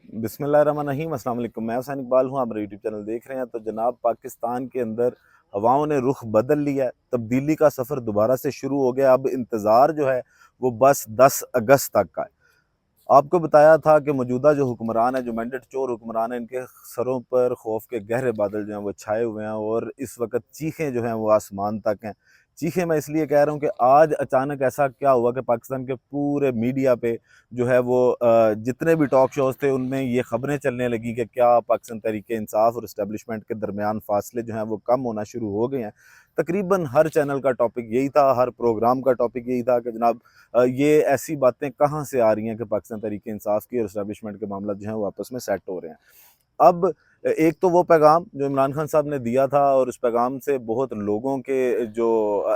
بسم اللہ الرحمن الرحیم۔ السلام علیکم، میں حسین اقبال ہوں، آپ میرا یوٹیوب چینل دیکھ رہے ہیں۔ تو جناب پاکستان کے اندر ہواؤں نے رخ بدل لیا ہے، تبدیلی کا سفر دوبارہ سے شروع ہو گیا۔ اب انتظار جو ہے وہ بس 10 اگست تک کا ہے۔ آپ کو بتایا تھا کہ موجودہ جو حکمران ہیں، جو مینڈیٹ چور حکمران ہیں، ان کے سروں پر خوف کے گہرے بادل جو ہیں وہ چھائے ہوئے ہیں، اور اس وقت چیخیں جو ہیں وہ آسمان تک ہیں۔ چیخیں میں اس لیے کہہ رہا ہوں کہ آج اچانک ایسا کیا ہوا کہ پاکستان کے پورے میڈیا پہ جو ہے وہ جتنے بھی ٹاک شوز تھے ان میں یہ خبریں چلنے لگی کہ کیا پاکستان تحریک انصاف اور اسٹیبلشمنٹ کے درمیان فاصلے جو ہیں وہ کم ہونا شروع ہو گئے ہیں۔ تقریباً ہر چینل کا ٹاپک یہی تھا، ہر پروگرام کا ٹاپک یہی تھا کہ جناب یہ ایسی باتیں کہاں سے آ رہی ہیں کہ پاکستان تحریک انصاف کی اور اسٹیبلشمنٹ کے معاملات جو ہیں وہ آپس میں سیٹ ہو رہے ہیں۔ اب ایک تو وہ پیغام جو عمران خان صاحب نے دیا تھا، اور اس پیغام سے بہت لوگوں کے جو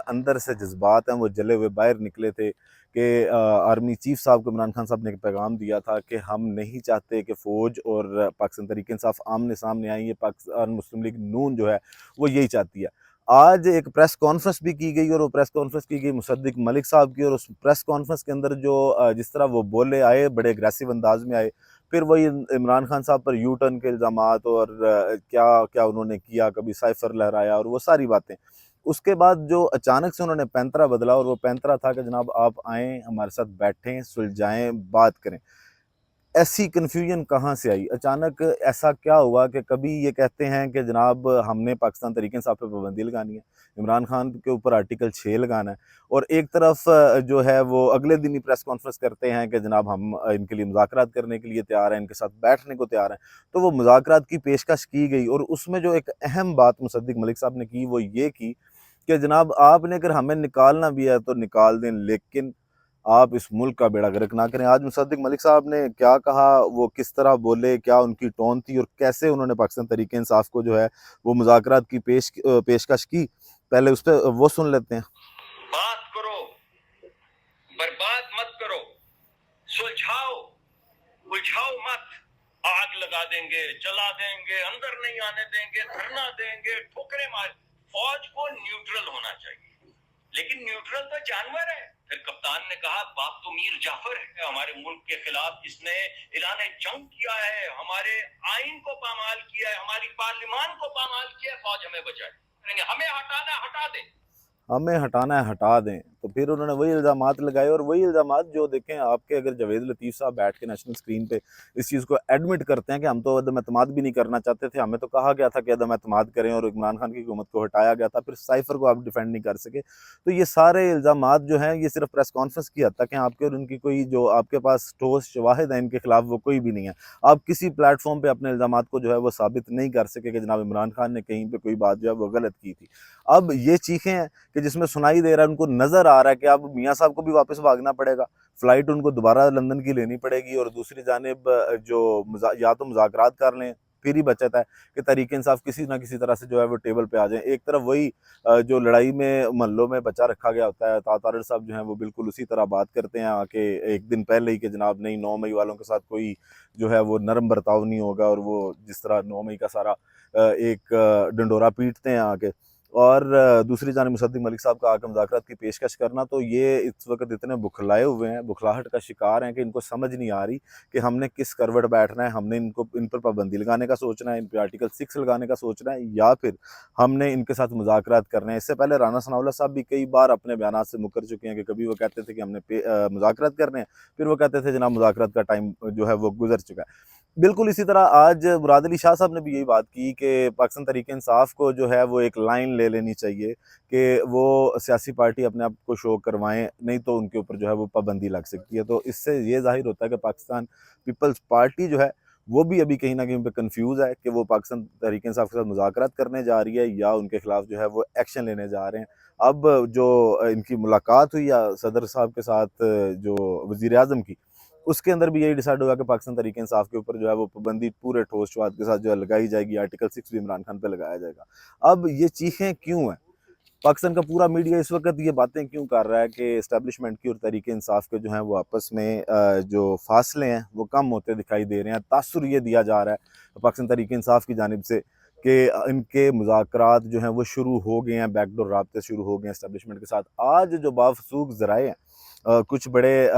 اندر سے جذبات ہیں وہ جلے ہوئے باہر نکلے تھے کہ آرمی چیف صاحب کو عمران خان صاحب نے ایک پیغام دیا تھا کہ ہم نہیں چاہتے کہ فوج اور پاکستان تحریک انصاف آمنے سامنے آئیں، یہ پاکستان مسلم لیگ نون جو ہے وہ یہی چاہتی ہے۔ آج ایک پریس کانفرنس بھی کی گئی، اور وہ پریس کانفرنس کی گئی مصدق ملک صاحب کی، اور اس پریس کانفرنس کے اندر جو جس طرح وہ بولے آئے، بڑے اگریسو انداز میں آئے۔ پھر وہی عمران خان صاحب پر یو ٹرن کے الزامات، اور کیا کیا انہوں نے کیا، کبھی سائفر لہرایا اور وہ ساری باتیں۔ اس کے بعد جو اچانک سے انہوں نے پینترا بدلا، اور وہ پینترا تھا کہ جناب آپ آئیں، ہمارے ساتھ بیٹھیں، سلجھائیں، بات کریں۔ ایسی کنفیوژن کہاں سے آئی؟ اچانک ایسا کیا ہوا کہ کبھی یہ کہتے ہیں کہ جناب ہم نے پاکستان تحریک انصاف پہ پابندی لگانی ہے، عمران خان کے اوپر آرٹیکل 6 لگانا ہے، اور ایک طرف جو ہے وہ اگلے دن ہی پریس کانفرنس کرتے ہیں کہ جناب ہم ان کے لیے مذاکرات کرنے کے لیے تیار ہیں، ان کے ساتھ بیٹھنے کو تیار ہیں۔ تو وہ مذاکرات کی پیشکش کی گئی، اور اس میں جو ایک اہم بات مصدق ملک صاحب نے کی وہ یہ کی کہ جناب آپ نے اگر ہمیں نکالنا بھی ہے تو نکال دیں، لیکن آپ اس ملک کا بیڑا غرق نہ کریں۔ آج مصدق ملک صاحب نے کیا کہا، وہ کس طرح بولے، کیا ان کی ٹون تھی، اور کیسے انہوں نے پاکستان تحریک انصاف کو جو ہے وہ مذاکرات کی پیشکش کی، پہلے اس پہ وہ سن لیتے ہیں۔ بات کرو، برباد مت کرو، سلجھاؤ، الجھاؤ مت۔ آگ لگا دیں گے، جلا دیں گے، اندر نہیں آنے دیں گے، دھرنا دیں گے، ٹھوکریں مار۔ فوج کو نیوٹرل ہونا چاہیے، لیکن نیوٹرل تو جانور ہے۔ پھر کپتان نے کہا باپ تو میر جعفر ہے، ہمارے ملک کے خلاف اس نے اعلان جنگ کیا ہے، ہمارے آئین کو پامال کیا ہے، ہماری پارلیمان کو پامال کیا ہے، فوج ہمیں بچائے، ہمیں ہٹانا ہے ہٹا دیں، ہمیں ہٹانا ہے ہٹا دیں۔ تو پھر انہوں نے وہی الزامات لگائے، اور وہی الزامات جو دیکھیں آپ کے، اگر جاوید لطیف صاحب بیٹھ کے نیشنل اسکرین پہ اس چیز کو ایڈمٹ کرتے ہیں کہ ہم تو عدم اعتماد بھی نہیں کرنا چاہتے تھے، ہمیں تو کہا گیا تھا کہ عدم اعتماد کریں، اور عمران خان کی حکومت کو ہٹایا گیا تھا، پھر سائفر کو آپ ڈیفینڈ نہیں کر سکے۔ تو یہ سارے الزامات جو ہیں یہ صرف پریس کانفرنس کی حد تک ہیں آپ کے، اور ان کی کوئی جو آپ کے پاس ٹھوس شواہد ہیں ان کے خلاف وہ کوئی بھی نہیں ہے۔ آپ کسی پلیٹ فارم پہ اپنے الزامات کو جو ہے وہ ثابت نہیں کر سکے کہ جناب عمران خان نے کہیں پہ کوئی بات جو ہے وہ غلط کی تھی۔ اب یہ چیخیں ہیں کہ جس میں سنائی دے رہا ہے، ان کو نظر آ رہا ہے کہ اب میاں صاحب کو بھی واپس بھاگنا پڑے گا، فلائٹ ان کو دوبارہ لندن کی لینی پڑے گی، اور دوسری جانب جو یا تو مذاکرات کر لیں، پھر ہی بچت ہے کہ تحریک انصاف کسی نہ کسی طرح سے جو ہے وہ ٹیبل پہ آ جائیں۔ ایک طرف وہی جو لڑائی میں محلوں میں بچہ رکھا گیا ہوتا ہے، طارق صاحب جو ہیں وہ بالکل اسی طرح بات کرتے ہیں کہ ایک دن پہلے ہی کہ جناب نہیں، 9 مئی والوں کے ساتھ کوئی جو ہے وہ نرم برتاؤ نہیں ہوگا، اور وہ جس طرح 9 مئی کا سارا ایک ڈنڈورا پیٹتے ہیں آ کے۔ اور دوسری جانب مصدق ملک صاحب کا آ کے مذاکرات کی پیشکش کرنا، تو یہ اس وقت اتنے بکھلائے ہوئے ہیں، بکھلاہٹ کا شکار ہیں کہ ان کو سمجھ نہیں آ رہی کہ ہم نے کس کروٹ بیٹھنا ہے۔ ہم نے ان پر پابندی لگانے کا سوچنا ہے، ان پہ آرٹیکل 6 لگانے کا سوچنا ہے، یا پھر ہم نے ان کے ساتھ مذاکرات کرنے ہیں۔ اس سے پہلے رانا ثناءاللہ صاحب بھی کئی بار اپنے بیانات سے مکر چکے ہیں کہ کبھی وہ کہتے تھے کہ ہم نے مذاکرات کرنے ہیں، پھر وہ کہتے تھے جناب مذاکرات کا ٹائم جو ہے وہ گزر چکا ہے۔ بالکل اسی طرح آج مراد علی شاہ صاحب نے بھی یہی بات کی کہ پاکستان تحریک انصاف کو جو ہے وہ ایک لائن لے لینی چاہیے کہ وہ سیاسی پارٹی اپنے آپ کو شو کروائیں، نہیں تو ان کے اوپر جو ہے وہ پابندی لگ سکتی ہے۔ تو اس سے یہ ظاہر ہوتا ہے کہ پاکستان پیپلز پارٹی جو ہے وہ بھی ابھی کہیں نہ کہیں پہ کنفیوز ہے کہ وہ پاکستان تحریک انصاف کے ساتھ مذاکرات کرنے جا رہی ہے یا ان کے خلاف جو ہے وہ ایکشن لینے جا رہے ہیں۔ اب جو ان کی ملاقات ہوئی صدر صاحب کے ساتھ، جو وزیر اعظم کی، اس کے اندر بھی یہی ڈیسائیڈ ہوگا کہ پاکستان تحریک انصاف کے اوپر جو ہے وہ پابندی پورے ٹھوس شواہد کے ساتھ جو ہے لگائی جائے گی، آرٹیکل 6 بھی عمران خان پہ لگایا جائے گا۔ اب یہ چیخیں کیوں ہیں؟ پاکستان کا پورا میڈیا اس وقت یہ باتیں کیوں کر رہا ہے کہ اسٹیبلشمنٹ کی اور تحریک انصاف کے جو ہیں وہ آپس میں جو فاصلے ہیں وہ کم ہوتے دکھائی دے رہے ہیں؟ تاثر یہ دیا جا رہا ہے پاکستان تحریک انصاف کی جانب سے کہ ان کے مذاکرات جو ہیں وہ شروع ہو گئے ہیں، بیک ڈور رابطے شروع ہو گئے ہیں اسٹیبلشمنٹ کے ساتھ۔ آج جو بافسوق ذرائع ہیں، کچھ بڑے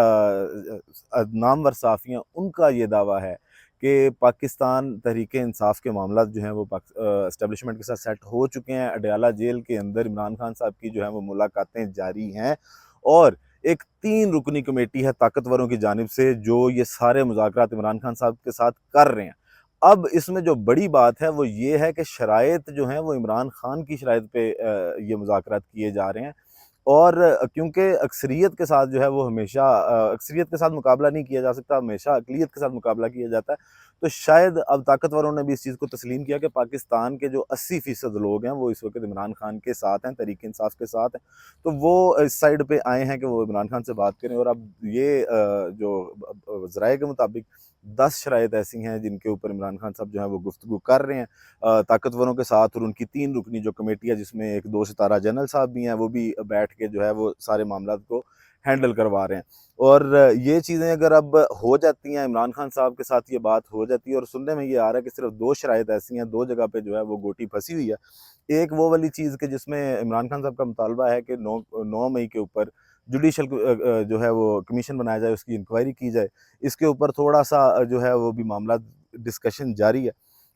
نامور صحافی ہیں، ان کا یہ دعویٰ ہے کہ پاکستان تحریک انصاف کے معاملات جو ہیں وہ اسٹیبلشمنٹ کے ساتھ سیٹ ہو چکے ہیں. اڈیالہ جیل کے اندر عمران خان صاحب کی جو ہے وہ ملاقاتیں جاری ہیں اور ایک 3 رکنی کمیٹی ہے طاقتوروں کی جانب سے جو یہ سارے مذاکرات عمران خان صاحب کے ساتھ کر رہے ہیں. اب اس میں جو بڑی بات ہے وہ یہ ہے کہ شرائط جو ہیں وہ عمران خان کی شرائط پہ یہ مذاکرات کیے جا رہے ہیں اور کیونکہ اکثریت کے ساتھ جو ہے وہ ہمیشہ اکثریت کے ساتھ مقابلہ نہیں کیا جا سکتا, ہمیشہ اقلیت کے ساتھ مقابلہ کیا جاتا ہے. تو شاید اب طاقتوروں نے بھی اس چیز کو تسلیم کیا کہ پاکستان کے جو 80% لوگ ہیں وہ اس وقت عمران خان کے ساتھ ہیں, تحریک انصاف کے ساتھ ہیں, تو وہ اس سائڈ پہ آئے ہیں کہ وہ عمران خان سے بات کریں. اور اب یہ جو ذرائع کے مطابق 10 شرائط ایسی ہیں جن کے اوپر عمران خان صاحب جو ہیں وہ گفتگو کر رہے ہیں طاقتوروں کے ساتھ, اور ان کی 3 رکنی جو کمیٹی ہے جس میں ایک 2 ستارہ جنرل صاحب بھی ہیں وہ بھی بیٹھ کے جو ہے وہ سارے معاملات کو ہینڈل کروا رہے ہیں. اور یہ چیزیں اگر اب ہو جاتی ہیں, عمران خان صاحب کے ساتھ یہ بات ہو جاتی ہے, اور سننے میں یہ آ رہا ہے کہ صرف 2 شرائط ایسی ہیں, 2 جگہ پہ جو ہے وہ گوٹی پھنسی ہوئی ہے. ایک وہ والی چیز کہ جس میں عمران خان صاحب کا مطالبہ ہے کہ 9 مئی کے اوپر جوڈیشل جو ہے وہ کمیشن بنایا جائے, اس کی انکوائری کی جائے. اس کے اوپر تھوڑا سا جو ہے وہ بھی معاملات ڈسکشن جاری ہے.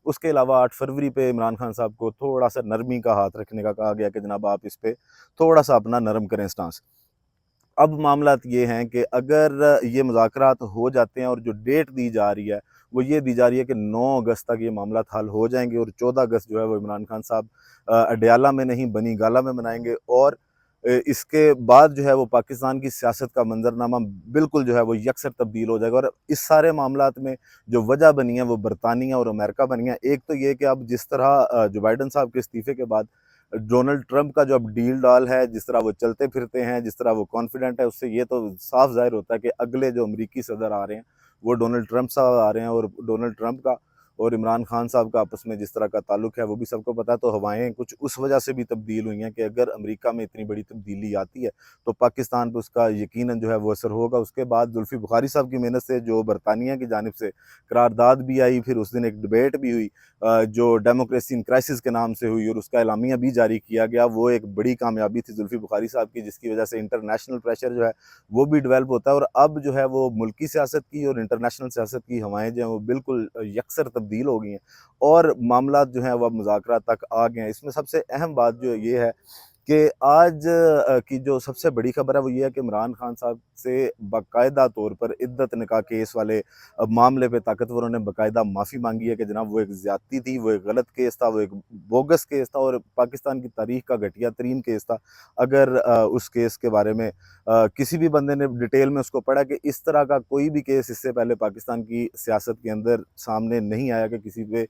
اس کے علاوہ 8 فروری پہ عمران خان صاحب کو تھوڑا سا نرمی کا ہاتھ رکھنے کا کہا گیا کہ جناب آپ اس پہ تھوڑا سا اپنا نرم کریں سٹانس. اب معاملات یہ ہیں کہ اگر یہ مذاکرات ہو جاتے ہیں اور جو ڈیٹ دی جا رہی ہے وہ یہ دی جا رہی ہے کہ 9 اگست تک یہ معاملات حل ہو جائیں گے, اور 14 اگست جو ہے وہ عمران خان صاحب اڈیالہ میں نہیں بنی گالہ میں منائیں گے, اور اس کے بعد جو ہے وہ پاکستان کی سیاست کا منظرنامہ بالکل جو ہے وہ یکسر تبدیل ہو جائے گا. اور اس سارے معاملات میں جو وجہ بنی ہے وہ برطانیہ اور امریکہ بنی ہے. ایک تو یہ کہ اب جس طرح جو بائیڈن صاحب کے استعفے کے بعد ڈونلڈ ٹرمپ کا جو اب ڈیل ڈال ہے, جس طرح وہ چلتے پھرتے ہیں, جس طرح وہ کانفیڈنٹ ہے, اس سے یہ تو صاف ظاہر ہوتا ہے کہ اگلے جو امریکی صدر آ رہے ہیں وہ ڈونلڈ ٹرمپ صاحب آ رہے ہیں. اور ڈونلڈ ٹرمپ کا اور عمران خان صاحب کا آپس میں جس طرح کا تعلق ہے وہ بھی سب کو پتہ ہے. تو ہوائیں کچھ اس وجہ سے بھی تبدیل ہوئی ہیں کہ اگر امریکہ میں اتنی بڑی تبدیلی آتی ہے تو پاکستان پہ اس کا یقیناً جو ہے وہ اثر ہوگا. اس کے بعد زلفی بخاری صاحب کی محنت سے جو برطانیہ کی جانب سے قرارداد بھی آئی, پھر اس دن ایک ڈبیٹ بھی ہوئی جو ڈیموکریسی ان کرائسس کے نام سے ہوئی, اور اس کا اعلامیہ بھی جاری کیا گیا. وہ ایک بڑی کامیابی تھی زلفی بخاری صاحب کی, جس کی وجہ سے انٹرنیشنل پریشر جو ہے وہ بھی ڈیولپ ہوتا ہے. اور اب جو ہے وہ ملکی سیاست کی اور انٹرنیشنل سیاست کی ہوائیں جو ہیں وہ بالکل یکسر تبدیل ہو گئی ہیں, اور معاملات جو ہیں وہ اب مذاکرات تک آ گئے ہیں. اس میں سب سے اہم بات جو یہ ہے کہ آج کی جو سب سے بڑی خبر ہے وہ یہ ہے کہ عمران خان صاحب سے باقاعدہ طور پر عدت نکاح کیس والے معاملے پہ طاقتوروں نے باقاعدہ معافی مانگی ہے کہ جناب وہ ایک زیادتی تھی, وہ ایک غلط کیس تھا, وہ ایک بوگس کیس تھا, اور پاکستان کی تاریخ کا گھٹیا ترین کیس تھا. اگر اس کیس کے بارے میں کسی بھی بندے نے ڈیٹیل میں اس کو پڑھا کہ اس طرح کا کوئی بھی کیس اس سے پہلے پاکستان کی سیاست کے اندر سامنے نہیں آیا کہ کسی پہ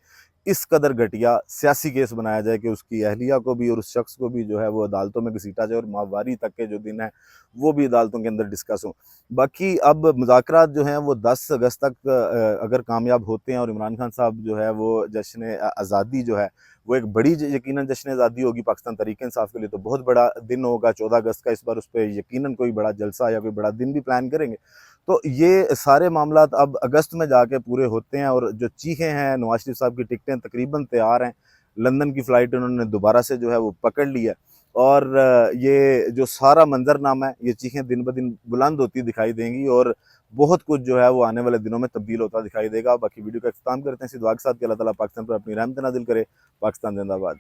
اس قدر گھٹیا سیاسی کیس بنایا جائے کہ اس کی اہلیہ کو بھی اور اس شخص کو بھی جو ہے وہ عدالتوں میں گھسیٹا جائے, اور ماہواری تک کے جو دن ہیں وہ بھی عدالتوں کے اندر ڈسکس ہوں. باقی اب مذاکرات جو ہیں وہ 10 اگست تک اگر کامیاب ہوتے ہیں, اور عمران خان صاحب جو ہے وہ جشن آزادی جو ہے وہ ایک بڑی یقیناً جشن آزادی ہوگی پاکستان تحریک انصاف کے لیے, تو بہت بڑا دن ہوگا 14 اگست کا. اس بار اس پہ یقیناً کوئی بڑا جلسہ یا کوئی بڑا دن بھی پلان کریں گے. تو یہ سارے معاملات اب اگست میں جا کے پورے ہوتے ہیں, اور جو چیخیں ہیں نواز شریف صاحب کی ٹکٹیں تقریباً تیار ہیں, لندن کی فلائٹ انہوں نے دوبارہ سے جو ہے وہ پکڑ لی ہے, اور یہ جو سارا منظرنامہ ہے یہ چیخیں دن بدن بلند ہوتی دکھائی دیں گی, اور بہت کچھ جو ہے وہ آنے والے دنوں میں تبدیل ہوتا دکھائی دے گا. باقی ویڈیو کا اختتام کرتے ہیں اسی دعا کے ساتھ کہ اللہ تعالیٰ پاکستان پر اپنی رحمت نازل کرے. پاکستان زندہ باد.